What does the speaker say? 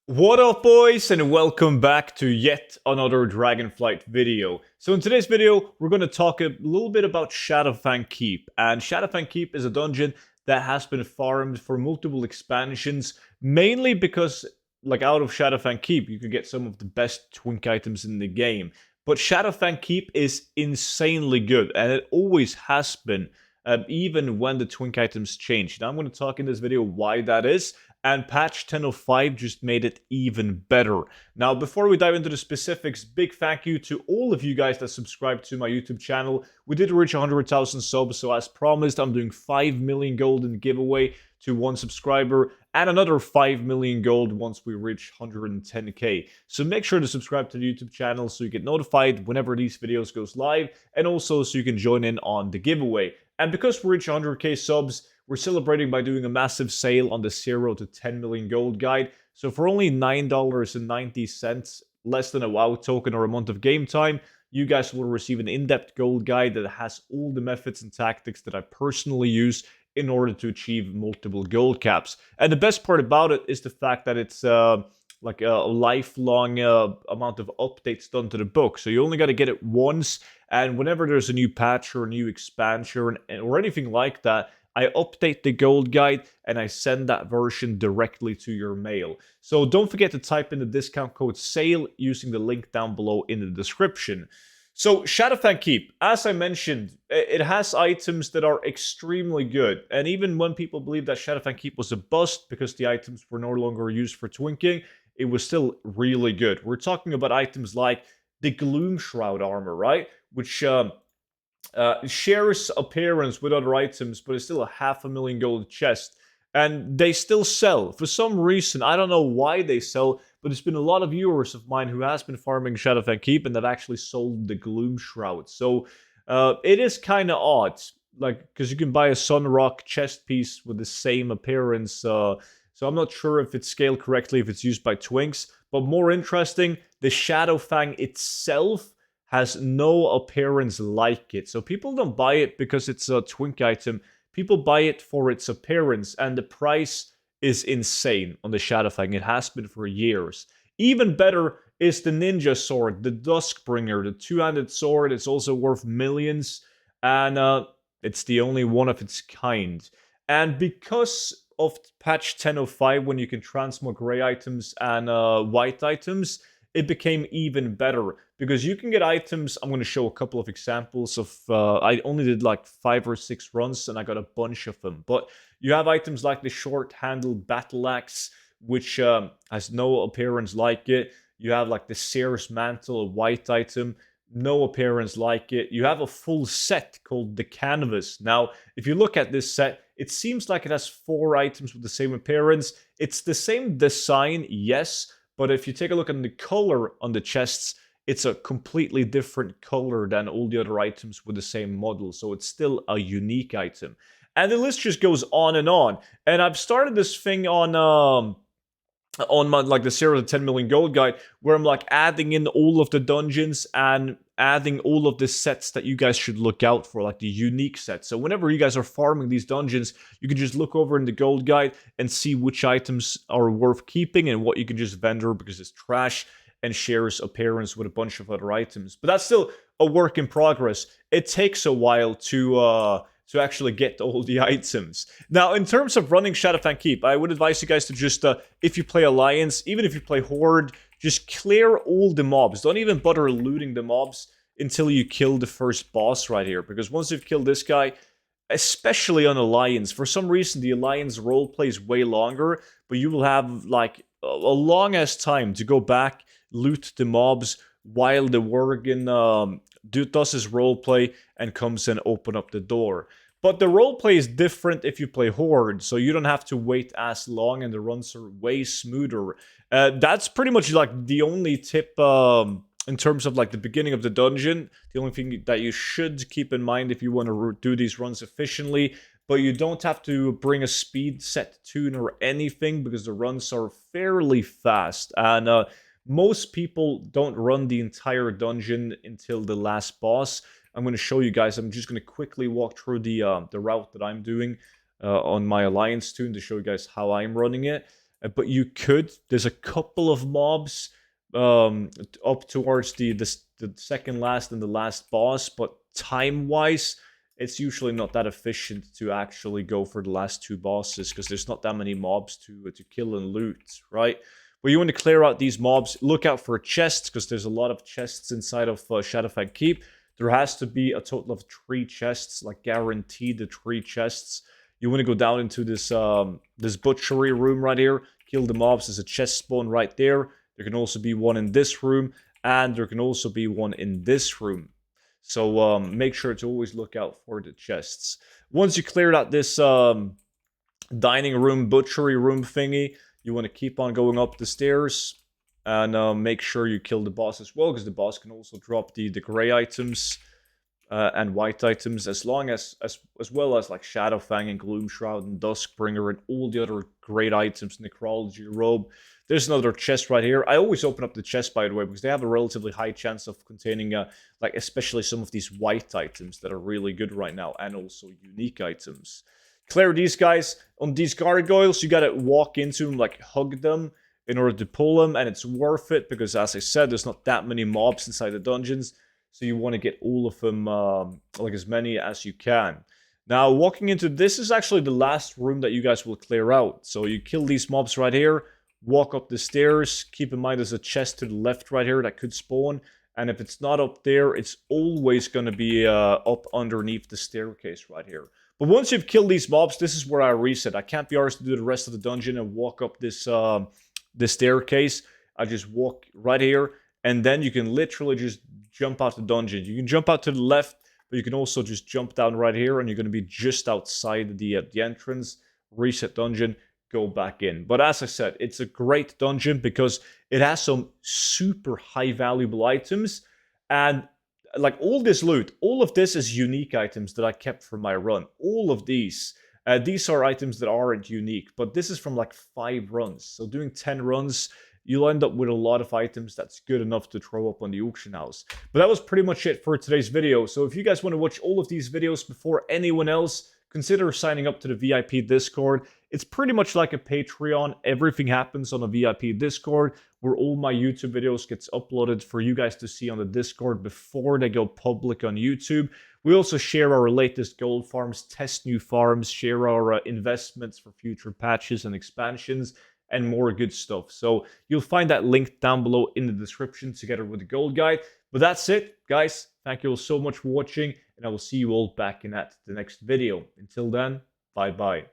What up, boys, and welcome back to yet another Dragonflight video. So in today's video, we're going to talk a little bit about Fankeep. And Fankeep is a dungeon that has been farmed for multiple expansions, mainly because, like, out of Fankeep, you could get some of the best twink items in the game. But Fankeep is insanely good, and it always has been, even when the twink items change. Now I'm going to talk in this video why that is, and patch 10.05 just made it even better. Now, before we dive into the specifics, big thank you to all of you guys that subscribed to my YouTube channel. We did reach 100,000 subs, so as promised, I'm doing 5 million gold in giveaway to one subscriber, and another 5 million gold once we reach 110k. So make sure to subscribe to the YouTube channel so you get notified whenever these videos goes live, and also so you can join in on the giveaway. And because we reach 100k subs, we're celebrating by doing a massive sale on the 0 to 10 million gold guide. So for only $9.90, less than a WoW token or a month of game time, you guys will receive an in-depth gold guide that has all the methods and tactics that I personally use in order to achieve multiple gold caps. And the best part about it is the fact that it's like a lifelong amount of updates done to the book. So you only got to get it once, and whenever there's a new patch or a new expansion or anything like that, I update the gold guide and I send that version directly to your mail. So don't forget to type in the discount code SALE using the link down below in the description. So Fankeep, as I mentioned, it has items that are extremely good. And even when people believe that Fankeep was a bust because the items were no longer used for twinking, it was still really good. We're talking about items like the Gloom Shroud armor, right? Which shares appearance with other items, but it's still a 500,000 gold chest. And they still sell. For some reason, I don't know why they sell, but there's been a lot of viewers of mine who has been farming Fankeep and that actually sold the Gloom Shroud. So it is kind of odd, like, because you can buy a Sunrock chest piece with the same appearance. So I'm not sure if it's scaled correctly, if it's used by twinks. But more interesting, the Shadowfang itself has no appearance like it. So people don't buy it because it's a twink item. People buy it for its appearance, and the price is insane on the Shadowfang. It has been for years. Even better is the ninja sword, the Duskbringer, the two-handed sword. It's also worth millions, and it's the only one of its kind. And because of patch 10.05, when you can transmog gray items and white items, it became even better because you can get items. I'm going to show a couple of examples of, I only did like 5 or 6 runs and I got a bunch of them. But you have items like the short-handled battle axe, which has no appearance like it. You have like the Seer's Mantle, a white item, no appearance like it. You have a full set called the Canvas. Now, if you look at this set, it seems like it has 4 items with the same appearance. It's the same design, yes, but if you take a look at the color on the chests, it's a completely different color than all the other items with the same model. So it's still a unique item. And the list just goes on and on. And I've started this thing on my, like, the 0 to 10 million gold guide, where I'm like adding in all of the dungeons and adding all of the sets that you guys should look out for, like the unique sets. So whenever you guys are farming these dungeons, you can just look over in the gold guide and see which items are worth keeping and what you can just vendor because it's trash and shares appearance with a bunch of other items. But that's still a work in progress. It takes a while to actually get all the items. Now, in terms of running Fankeep, I would advise you guys to just, if you play Alliance, even if you play Horde, just clear all the mobs. Don't even bother looting the mobs until you kill the first boss right here. Because once you've killed this guy, especially on Alliance, for some reason the Alliance roleplay is way longer, but you will have like a long-ass time to go back, loot the mobs, while the Worgen does his roleplay and comes and open up the door. But the roleplay is different if you play Horde, so you don't have to wait as long and the runs are way smoother. That's pretty much like the only tip in terms of like the beginning of the dungeon. The only thing that you should keep in mind if you want to do these runs efficiently. But you don't have to bring a speed set tune or anything because the runs are fairly fast. And most people don't run the entire dungeon until the last boss. I'm going to show you guys. I'm just going to quickly walk through the route that I'm doing on my Alliance tune to show you guys how I'm running it. but you could. There's a couple of mobs up towards the second last and the last boss, but time-wise, it's usually not that efficient to actually go for the last two bosses because there's not that many mobs to kill and loot, right? But you want to clear out these mobs. Look out for chests because there's a lot of chests inside of Shadowfang Keep. There has to be a total of 3 chests, like guaranteed the 3 chests. You want to go down into this butchery room right here, kill the mobs. There's a chest spawn right there. There can also be one in this room, and there can also be one in this room. So make sure to always look out for the chests. Once you cleared out this dining room, butchery room thingy, you want to keep on going up the stairs and make sure you kill the boss as well, because the boss can also drop the gray items and white items, as well as like Shadowfang and Gloomshroud and Duskbringer and all the other great items, Necrology Robe. There's another chest right here. I always open up the chest, by the way, because they have a relatively high chance of containing, like, especially some of these white items that are really good right now, and also unique items. Clear these guys. On these gargoyles, you gotta walk into them, like, hug them in order to pull them, and it's worth it, because, as I said, there's not that many mobs inside the dungeons, so you want to get all of them, like, as many as you can. Now, walking into this is actually the last room that you guys will clear out. So you kill these mobs right here, walk up the stairs. Keep in mind there's a chest to the left right here that could spawn. And if it's not up there, it's always going to be up underneath the staircase right here. But once you've killed these mobs, this is where I reset. I can't be arsed to do the rest of the dungeon and walk up this staircase. I just walk right here, and then you can literally just jump out the dungeon. You can jump out to the left, but you can also just jump down right here, and you're going to be just outside the entrance. Reset dungeon, go back in. But as I said, it's a great dungeon because it has some super high valuable items, and like all this loot, all of this is unique items that I kept from my run. All of these are items that aren't unique, but this is from like 5 runs. So doing 10 runs, you'll end up with a lot of items that's good enough to throw up on the auction house. But that was pretty much it for today's video. So if you guys want to watch all of these videos before anyone else, consider signing up to the VIP Discord. It's pretty much like a Patreon. Everything happens on a VIP Discord, where all my YouTube videos gets uploaded for you guys to see on the Discord before they go public on YouTube. We also share our latest gold farms, test new farms, share our investments for future patches and expansions, and more good stuff. So you'll find that link down below in the description together with the gold guide. But that's it, guys. Thank you all so much for watching, and I will see you all back in at the next video. Until then, bye-bye.